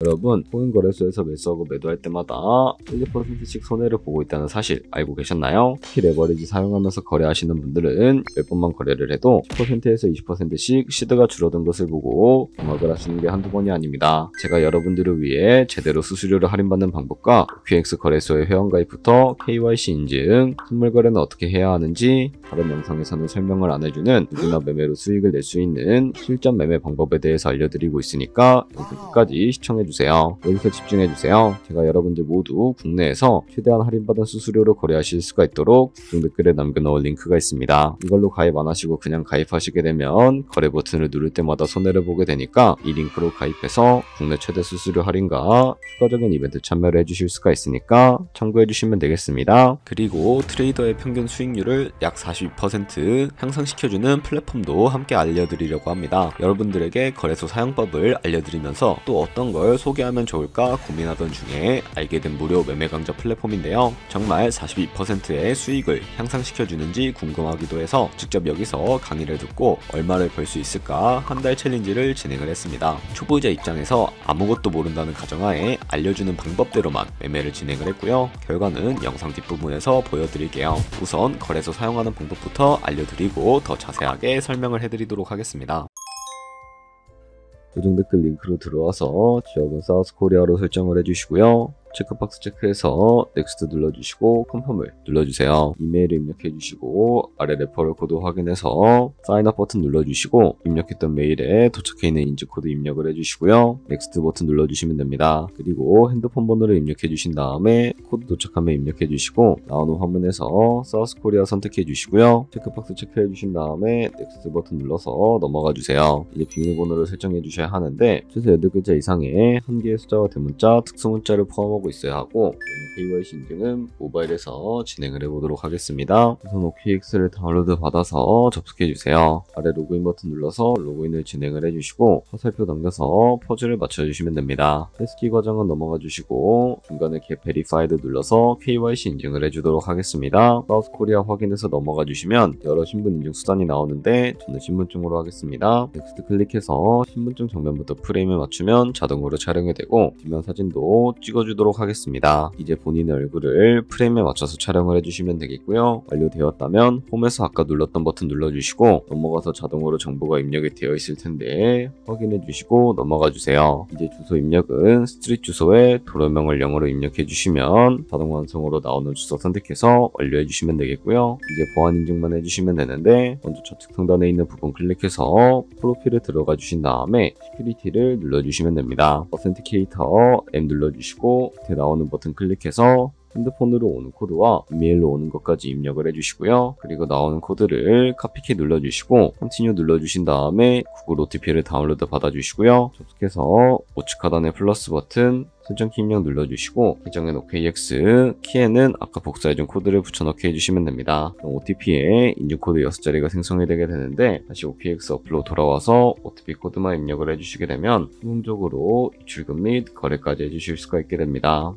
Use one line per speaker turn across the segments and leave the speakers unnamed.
여러분, 코인 거래소에서 매수하고 매도할 때마다 1~2%씩 손해를 보고 있다는 사실 알고 계셨나요? 특히 레버리지 사용하면서 거래하시는 분들은 몇 번만 거래를 해도 10%에서 20%씩 시드가 줄어든 것을 보고 경악을 하시는 게 한두 번이 아닙니다. 제가 여러분들을 위해 제대로 수수료를 할인받는 방법과 OKX 거래소의 회원가입부터 KYC 인증, 선물 거래는 어떻게 해야 하는지 다른 영상에서는 설명을 안 해주는 누구나 매매로 수익을 낼 수 있는 실전 매매 방법에 대해서 알려드리고 있으니까 영상 끝까지 시청해주세요. 여기서 집중해주세요. 제가 여러분들 모두 국내에서 최대한 할인받은 수수료로 거래하실 수가 있도록 구독 댓글에 남겨놓을 링크가 있습니다. 이걸로 가입 안 하시고 그냥 가입하시게 되면 거래 버튼을 누를 때마다 손해를 보게 되니까 이 링크로 가입해서 국내 최대 수수료 할인과 추가적인 이벤트 참여를 해주실 수가 있으니까 참고해주시면 되겠습니다. 그리고 트레이더의 평균 수익률을 약 42% 향상시켜주는 플랫폼도 함께 알려드리려고 합니다. 여러분들에게 거래소 사용법을 알려드리면서 또 어떤 걸 소개하면 좋을까 고민하던 중에 알게 된 무료 매매 강좌 플랫폼인데요. 정말 42%의 수익을 향상시켜주는지 궁금하기도 해서 직접 여기서 강의를 듣고 얼마를 벌 수 있을까 한 달 챌린지를 진행을 했습니다. 초보자 입장에서 아무것도 모른다는 가정하에 알려주는 방법대로만 매매를 진행을 했고요. 결과는 영상 뒷부분에서 보여드릴게요. 우선 거래소 사용하는 방법부터 알려드리고 더 자세하게 설명을 해드리도록 하겠습니다. 고정 댓글 링크로 들어와서 지역은 사우스코리아로 설정을 해주시고요. 체크박스 체크해서 넥스트 눌러주시고 컨펌을 눌러주세요. 이메일을 입력해주시고 아래 레퍼럴 코드 확인해서 사인업 버튼 눌러주시고 입력했던 메일에 도착해 있는 인증코드 입력을 해주시고요. 넥스트 버튼 눌러주시면 됩니다. 그리고 핸드폰 번호를 입력해주신 다음에 코드 도착하면 입력해주시고 나오는 화면에서 사우스코리아 선택해주시고요. 체크박스 체크해주신 다음에 넥스트 버튼 눌러서 넘어가주세요. 이제 비밀번호를 설정해주셔야 하는데 최소 8글자 이상의 한 개의 숫자와 대문자, 특수문자를 포함하고 있어야 하고 KYC 인증은 모바일에서 진행을 해보도록 하겠습니다. 우선 OKX를 다운로드 받아서 접속해주세요. 아래 로그인 버튼 눌러서 로그인을 진행을 해주시고 화살표 넘겨서 퍼즐을 맞춰주시면 됩니다. 패스키 과정은 넘어가 주시고 중간에 Get Verified 눌러서 KYC 인증을 해주도록 하겠습니다. 사우스코리아 확인해서 넘어가 주시면 여러 신분 인증 수단이 나오는데 저는 신분증으로 하겠습니다. 넥스트 클릭해서 신분증 정면부터 프레임에 맞추면 자동으로 촬영이 되고 뒷면 사진도 찍어주도록 하겠습니다. 이제 본인의 얼굴을 프레임에 맞춰서 촬영을 해주시면 되겠고요. 완료되었다면 홈에서 아까 눌렀던 버튼 눌러주시고 넘어가서 자동으로 정보가 입력이 되어 있을 텐데 확인해 주시고 넘어가 주세요. 이제 주소 입력은 스트릿 주소에 도로명을 영어로 입력해 주시면 자동 완성으로 나오는 주소 선택해서 완료해 주시면 되겠고요. 이제 보안 인증만 해주시면 되는데 먼저 좌측 상단에 있는 부분 클릭해서 프로필을 들어가 주신 다음에 시큐리티를 눌러주시면 됩니다. 어센티케이터 M 눌러주시고 밑에 나오는 버튼 클릭해서 핸드폰으로 오는 코드와 이메일로 오는 것까지 입력을 해주시고요. 그리고 나오는 코드를 카피키 눌러주시고 컨티뉴 눌러주신 다음에 구글 OTP를 다운로드 받아주시고요. 접속해서 우측 하단의 플러스 버튼 설정키 입력 눌러주시고 계정엔 OKX, 키에는 아까 복사해준 코드를 붙여넣기 해주시면 됩니다. OTP에 인증코드 6자리가 생성이 되게 되는데 다시 OKX 어플로 돌아와서 OTP 코드만 입력을 해주시게 되면 성공적으로 입출금 및 거래까지 해주실 수가 있게 됩니다.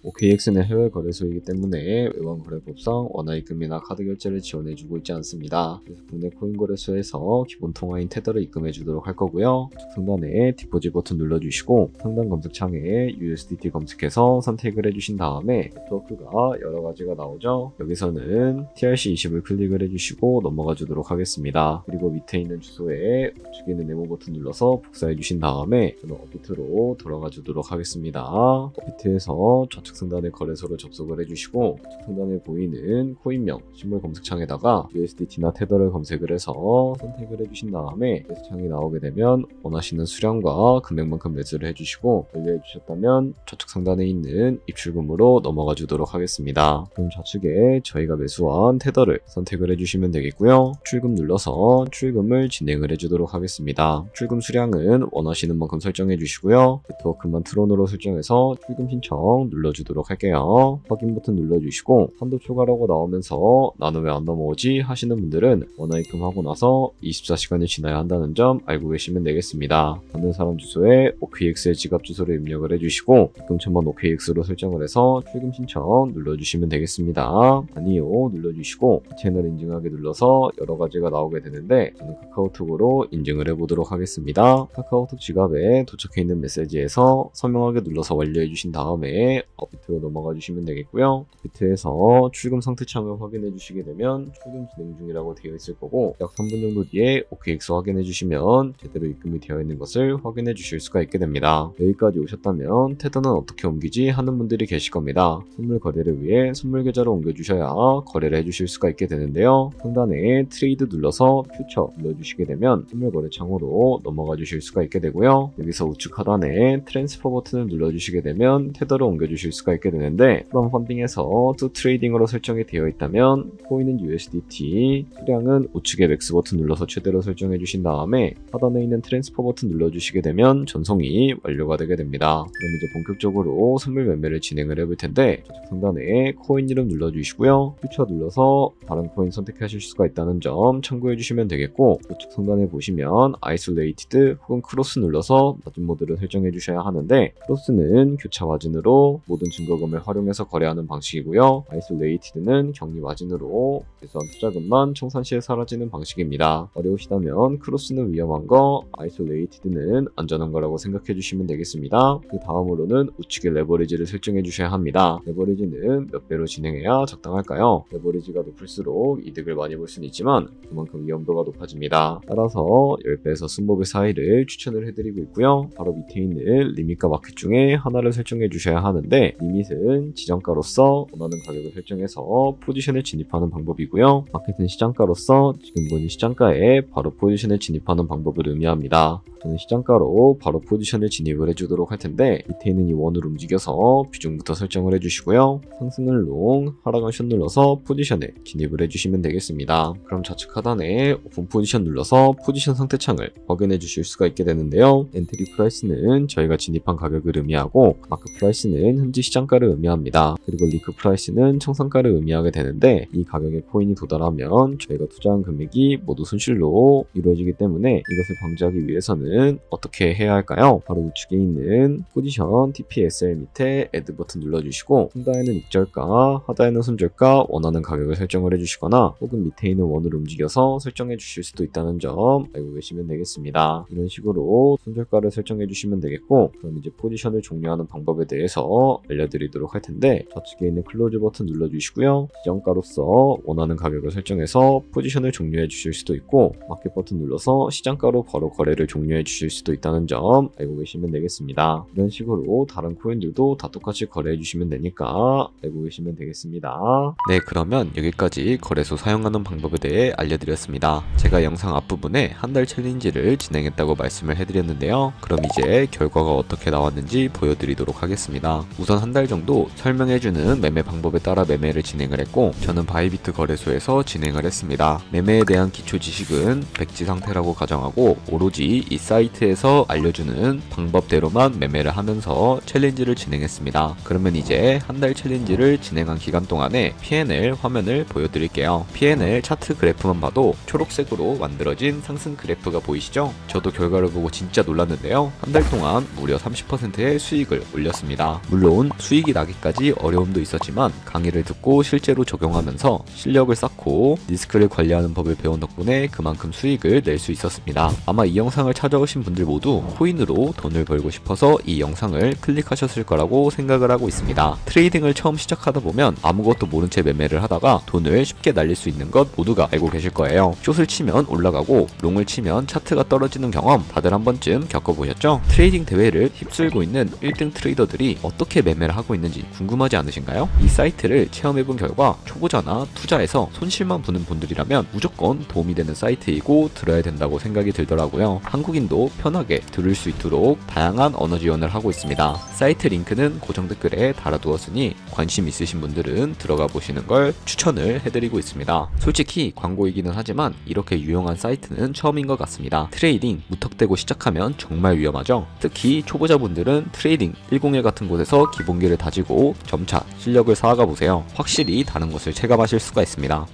OKX는 해외 거래소이기 때문에 외환거래법상 원화입금이나 카드 결제를 지원해주고 있지 않습니다. 그래서 국내 코인 거래소에서 기본 통화인 테더를 입금해주도록 할 거고요. 상단에 디포짓 버튼 눌러주시고 상단 검색창에 USDT 검색해서 선택을 해주신 다음에 네트워크가 여러 가지가 나오죠. 여기서는 TRC20을 클릭을 해주시고 넘어가 주도록 하겠습니다. 그리고 밑에 있는 주소에 우측에 있는 네모 버튼 눌러서 복사해 주신 다음에 저는 업비트로 돌아가 주도록 하겠습니다. 업비트에서 좌측 상단의 거래소를 접속을 해주시고 우측 상단에 보이는 코인명 신물 검색창에다가 USDT나 테더를 검색을 해서 선택을 해주신 다음에 매수창이 나오게 되면 원하시는 수량과 금액만큼 매수를 해주시고 완료해 주셨다면 좌측 상단에 있는 입출금으로 넘어가 주도록 하겠습니다. 그럼 좌측에 저희가 매수한 테더를 선택을 해주시면 되겠고요. 출금 눌러서 출금을 진행을 해주도록 하겠습니다. 출금 수량은 원하시는 만큼 설정해 주시고요. 네트워크만 트론으로 설정해서 출금 신청 눌러주도록 눌러주도록 할게요. 확인 버튼 눌러주시고 한도 초과라고 나오면서 나는 왜 안 넘어오지 하시는 분들은 원화입금 하고 나서 24시간이 지나야 한다는 점 알고 계시면 되겠습니다. 받는 사람 주소에 OKX의 지갑 주소를 입력을 해주시고 입금 천만 OKX로 설정을 해서 출금 신청 눌러주시면 되겠습니다. 아니요 눌러주시고 채널 인증하기 눌러서 여러 가지가 나오게 되는데 저는 카카오톡으로 인증을 해보도록 하겠습니다. 카카오톡 지갑에 도착해 있는 메시지에서 서명하게 눌러서 완료해 주신 다음에 업비트로 넘어가 주시면 되겠고요. 업비트에서 출금 상태 창을 확인해 주시게 되면 출금 진행 중이라고 되어 있을 거고 약 3분 정도 뒤에 OKX 확인해 주시면 제대로 입금이 되어 있는 것을 확인해 주실 수가 있게 됩니다. 여기까지 오셨다면 테더는 어떻게 옮기지 하는 분들이 계실 겁니다. 선물 거래를 위해 선물 계좌로 옮겨주셔야 거래를 해주실 수가 있게 되는데요. 상단에 트레이드 눌러서 퓨처 눌러주시게 되면 선물 거래 창으로 넘어가 주실 수가 있게 되고요. 여기서 우측 하단에 트랜스퍼 버튼을 눌러주시게 되면 테더를 옮겨주실 수가 있게 되는데 프롬 펀딩에서 투 트레이딩으로 설정이 되어 있다면 코인은 USDT, 수량은 우측에 맥스 버튼 눌러서 최대로 설정해 주신 다음에 하단에 있는 트랜스퍼 버튼 눌러주시게 되면 전송이 완료가 되게 됩니다. 그럼 이제 본격적으로 선물 매매를 진행을 해볼 텐데 좌측 상단에 코인 이름 눌러주시고요. 퓨처 눌러서 다른 코인 선택하실 수가 있다는 점 참고해 주시면 되겠고 우측 상단에 보시면 아이솔레이티드 혹은 크로스 눌러서 마진 모드를 설정해 주셔야 하는데 크로스는 교차 마진으로 모든 증거금을 활용해서 거래하는 방식이고요. 아이솔레이티드는 격리 마진으로 최소한 투자금만 청산 시에 사라지는 방식입니다. 어려우시다면 크로스는 위험한 거, 아이솔레이티드는 안전한 거라고 생각해 주시면 되겠습니다. 그 다음으로는 우측에 레버리지를 설정해 주셔야 합니다. 레버리지는 몇 배로 진행해야 적당할까요? 레버리지가 높을수록 이득을 많이 볼 수는 있지만 그만큼 위험도가 높아집니다. 따라서 10배에서 20배 사이를 추천을 해드리고 있고요. 바로 밑에 있는 리밋과 마켓 중에 하나를 설정해 주셔야 하는데 리밋은 지정가로서 원하는 가격을 설정해서 포지션에 진입하는 방법이고요. 마켓은 시장가로서 지금 보는 시장가에 바로 포지션에 진입하는 방법을 의미합니다. 저는 시장가로 바로 포지션에 진입을 해주도록 할 텐데 밑에 있는 이 원을 움직여서 비중부터 설정을 해주시고요. 상승을 롱, 하락을 숏 눌러서 포지션에 진입을 해주시면 되겠습니다. 그럼 좌측 하단에 오픈 포지션 눌러서 포지션 상태 창을 확인해 주실 수가 있게 되는데요. 엔트리 프라이스는 저희가 진입한 가격을 의미하고 마크 프라이스는 현재 시장가를 의미합니다. 그리고 리크 프라이스는 청산가를 의미하게 되는데 이 가격에 코인이 도달하면 저희가 투자한 금액이 모두 손실로 이루어지기 때문에 이것을 방지하기 위해서는 어떻게 해야 할까요? 바로 우측에 있는 포지션 TPSL 밑에 애드 버튼 눌러주시고 상단에는 익절가, 하단에는 손절가 원하는 가격을 설정을 해주시거나 혹은 밑에 있는 원을 움직여서 설정해 주실 수도 있다는 점 알고 계시면 되겠습니다. 이런 식으로 손절가를 설정해 주시면 되겠고 그럼 이제 포지션을 종료하는 방법에 대해서 알려드리도록 할 텐데 좌측에 있는 클로즈 버튼 눌러주시고요. 지정가로서 원하는 가격을 설정해서 포지션을 종료해 주실 수도 있고 마켓 버튼 눌러서 시장가로 바로 거래를 종료해 주실 수도 있다는 점 알고 계시면 되겠습니다. 이런 식으로 다른 코인들도 다 똑같이 거래해 주시면 되니까 알고 계시면 되겠습니다. 네, 그러면 여기까지 거래소 사용하는 방법에 대해 알려드렸습니다. 제가 영상 앞부분에 한 달 챌린지를 진행했다고 말씀을 해드렸는데요. 그럼 이제 결과가 어떻게 나왔는지 보여드리도록 하겠습니다. 우선 한 달 정도 설명해주는 매매 방법에 따라 매매를 진행을 했고 저는 바이비트 거래소에서 진행을 했습니다. 매매에 대한 기초 지식은 백지 상태라고 가정하고 오로지 이 사이트에서 알려주는 방법대로만 매매를 하면서 챌린지를 진행했습니다. 그러면 이제 한 달 챌린지를 진행한 기간 동안에 P&L 화면을 보여드릴게요. P&L 차트 그래프만 봐도 초록색으로 만들어진 상승 그래프가 보이시죠? 저도 결과를 보고 진짜 놀랐는데요. 한 달 동안 무려 30%의 수익을 올렸습니다. 물론 수익이 나기까지 어려움도 있었지만 강의를 듣고 실제로 적용하면서 실력을 쌓고 리스크를 관리하는 법을 배운 덕분에 그만큼 수익을 낼 수 있었습니다. 아마 이 영상을 찾아오신 분들 모두 코인으로 돈을 벌고 싶어서 이 영상을 클릭하셨을 거라고 생각을 하고 있습니다. 트레이딩을 처음 시작하다 보면 아무것도 모른 채 매매를 하다가 돈을 쉽게 날릴 수 있는 것 모두가 알고 계실 거예요. 숏을 치면 올라가고 롱을 치면 차트가 떨어지는 경험 다들 한 번쯤 겪어보셨죠? 트레이딩 대회를 휩쓸고 있는 1등 트레이더들이 어떻게 매매를 하고 있는지 궁금하지 않으신가요? 이 사이트를 체험해본 결과 초보자나 투자해서 손실만 보는 분들이라면 무조건 도움이 되는 사이트이고 들어야 된다고 생각이 들더라고요. 한국인 본인도 편하게 들을 수 있도록 다양한 언어 지원을 하고 있습니다. 사이트 링크는 고정 댓글에 달아두었으니 관심 있으신 분들은 들어가 보시는 걸 추천을 해드리고 있습니다. 솔직히 광고이기는 하지만 이렇게 유용한 사이트는 처음인 것 같습니다. 트레이딩 무턱대고 시작하면 정말 위험하죠. 특히 초보자분들은 트레이딩 101 같은 곳에서 기본기를 다지고 점차 실력을 쌓아가 보세요. 확실히 다른 것을 체감하실 수가 있습니다.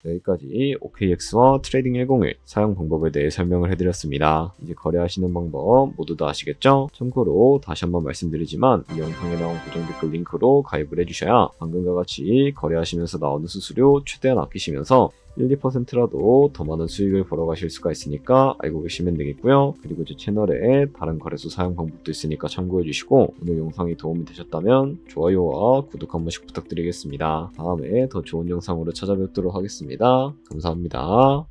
여기까지 OKX와 트레이딩 101 사용 방법에 대해 설명을 해드렸습니다. 이제 거래하시는 방법 모두 다 아시겠죠? 참고로 다시 한번 말씀드리지만 이 영상에 나온 고정 댓글 링크로 가입을 해주셔야 방금과 같이 거래하시면서 나오는 수수료 최대한 아끼시면서 1~2%라도 더 많은 수익을 벌어가실 수가 있으니까 알고 계시면 되겠고요. 그리고 제 채널에 다른 거래소 사용 방법도 있으니까 참고해주시고 오늘 영상이 도움이 되셨다면 좋아요와 구독 한 번씩 부탁드리겠습니다. 다음에 더 좋은 영상으로 찾아뵙도록 하겠습니다. 감사합니다.